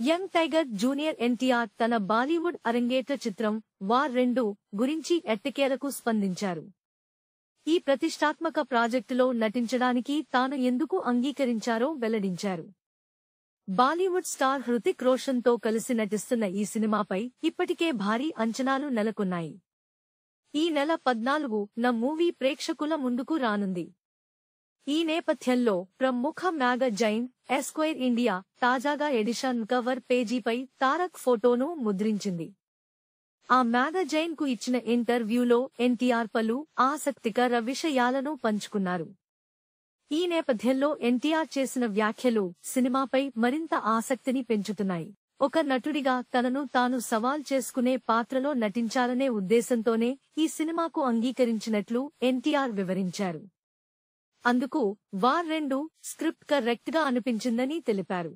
Young tiger junior NTR తన బాలీవుడ్ అరంగేట్ర చిత్రం war 2 గురించి ఎట్టకేలకు స్పందించారు. ఈ ప్రతిష్టాత్మక ప్రాజెక్టులో నటించడానికి తాను ఎందుకు అంగీకరించారో వెల్లడించారు. బాలీవుడ్ స్టార్ హృతిక్ రోషన్తో కలిసి నటిస్తున్న ఈ సినిమాపై ఇప్పటికే భారీ అంచనాలు నెలకొన్నాయి. ఈ నెల 14న మూవీ ప్రేక్షకుల ముందుకు రానుంది. ఈ నేపథ్యంలో ప్రముఖ మ్యాగజైన్ ఎస్క్వైర్ ఇండియా తాజాగా ఎడిషన్ కవర్ పేజీపై తారక్ ఫోటోను ముద్రించింది. ఆ మ్యాగజైన్ కు ఇచ్చిన ఇంటర్వ్యూలో ఎన్టీఆర్ పలు ఆసక్తికర విషయాలను పంచుకున్నారు. ఈ నేపథ్యంలో ఎన్టీఆర్ చేసిన వ్యాఖ్యలు సినిమాపై మరింత ఆసక్తిని పెంచుతున్నాయి. ఒక నటుడిగా తనను తాను సవాల్ చేసుకునే పాత్రలో నటించాలనే ఉద్దేశంతోనే ఈ సినిమాకు అంగీకరించినట్లు ఎన్టీఆర్ వివరించారు. అందుకు వార్ 2 స్క్రిప్ట్ కరెక్ట్ గా అనిపించిందని తెలిపారు.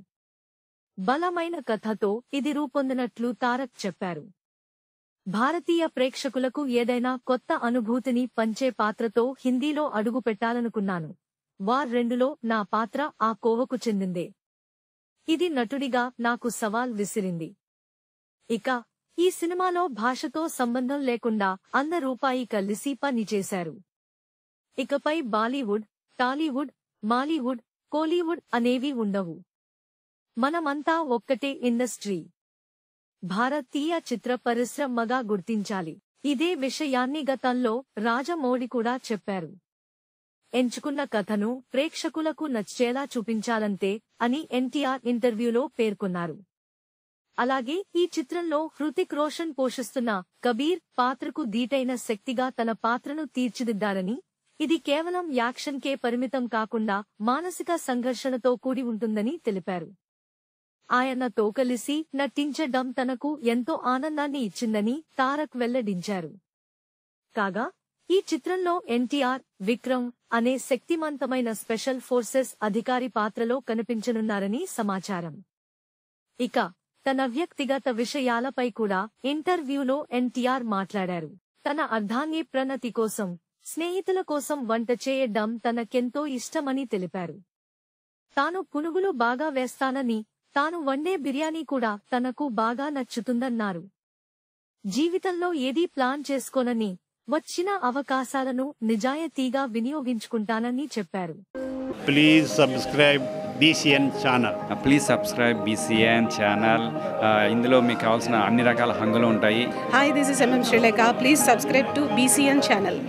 బలమైన కథతో ఇది రూపొందినట్లు తారక్ చెప్పారు. భారతీయ ప్రేక్షకులకు ఏదైనా కొత్త అనుభూతిని పంచే పాత్రతో హిందీలో అడుగు పెట్టాలనుకున్నాను. వార్ 2లో నా పాత్ర ఆ కోవకు చెందిందే. ఇది నటుడిగా నాకు సవాల్ విసిరింది. ఇక ఈ సినిమాలో భాషతో సంబంధం లేకుండా రూపాయి కలిసి పనిచేశారు. ఇకపై బాలీవుడ్, టాలీవుడ్, మాలీవుడ్, కోలీవుడ్ అనేవి ఉండవు. మనమంతా ఒక్కటే ఇండస్ట్రీ. భారతీయ చిత్ర పరిశ్రమగా గుర్తించాలి. ఇదే విషయాన్ని గతంలో రాజమౌళి కూడా చెప్పారు. ఎంచుకున్న కథను ప్రేక్షకులకు నచ్చేలా చూపించాలంతే అని ఎన్టీఆర్ ఇంటర్వ్యూలో పేర్కొన్నారు. అలాగే ఈ చిత్రంలో హృతిక్ రోషన్ పోషిస్తున్న కబీర్ పాత్రకు దీటైన శక్తిగా తన పాత్రను తీర్చిదిద్దారని, ఇది కేవలం యాక్షన్కే పరిమితం కాకుండా మానసిక సంఘర్షణతో కూడి ఉంటుందని తెలిపారు. ఆయనతో కలిసి నటించడం తనకు ఎంతో ఆనందాన్ని ఇచ్చిందని తారక్ వెల్లడించారు. కాగా ఈ చిత్రంలో ఎన్టీఆర్, విక్రమ్ అనే శక్తిమంతమైన స్పెషల్ ఫోర్సెస్ అధికారి పాత్రలో కనిపించనున్నారని సమాచారం. ఇక తన వ్యక్తిగత విషయాలపై కూడా ఇంటర్వ్యూలో ఎన్టీఆర్ మాట్లాడారు. తన అర్ధాంగి ప్రణతి కోసం, స్నేహితుల కోసం వంట చేయడం తనకెంతో ఇష్టమని తెలిపారు. తాను పునుగులు బాగా వేస్తానని, తాను వండే బిర్యానీ కూడా తనకు బాగా నచ్చుతుందన్నారు. జీవితంలో ఏదీ ప్లాన్ చేసుకోనని, వచ్చిన అవకాశాలను నిజాయితీగా వినియోగించుకుంటానని చెప్పారు. Please subscribe BCN channel. Please subscribe BCN channel. ఇందులో మీకు కావాల్సిన అన్ని రకాల హంగులు ఉంటాయి. Hi, this is MM Sri Lanka. Please subscribe to BCN channel.